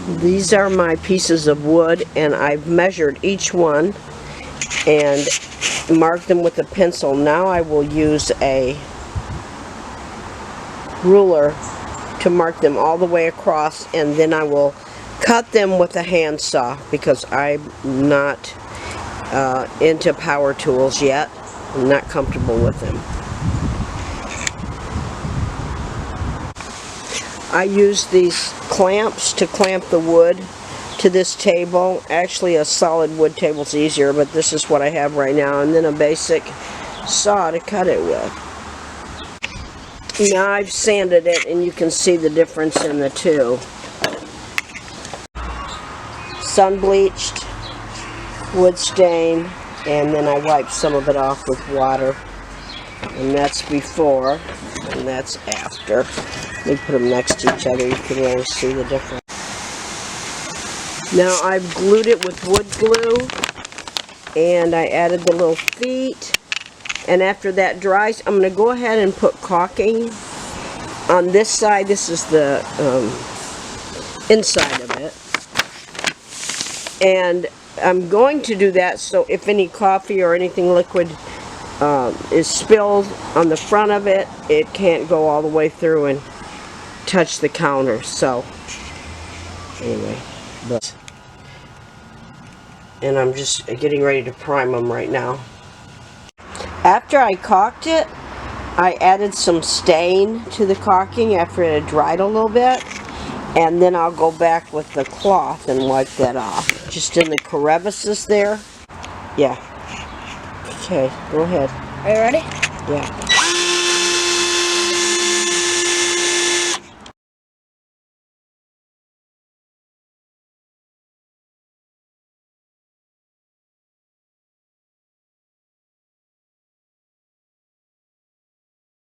These are my pieces of wood, and I've measured each one and marked them with a pencil. Now I will use a ruler to mark them all the way across, and then I will cut them with a handsaw because I'm not into power tools yet. I'm not comfortable with them. I use these clamps to clamp the wood to this table. Actually, a solid wood table is easier, but this is what I have right now, and then a basic saw to cut it with. Now I've sanded it, and you can see the difference in the two. Sun bleached, wood stain, and then I wiped some of it off with water. And that's before, and that's after. Let me put them next to each other, you can really see the difference. Now I've glued it with wood glue, and I added the little feet. And after that dries, I'm going to go ahead and put caulking on this side. This is the inside of it. And I'm going to do that so if any coffee or anything liquid is spilled on the front of it, it can't go all the way through and touch the counter. So anyway, and I'm just getting ready to prime them right now. After I caulked it, I added some stain to the caulking after it had dried a little bit, and then I'll go back with the cloth and wipe that off. Just in the crevices there. Yeah. Okay, go ahead. Are you ready? Yeah.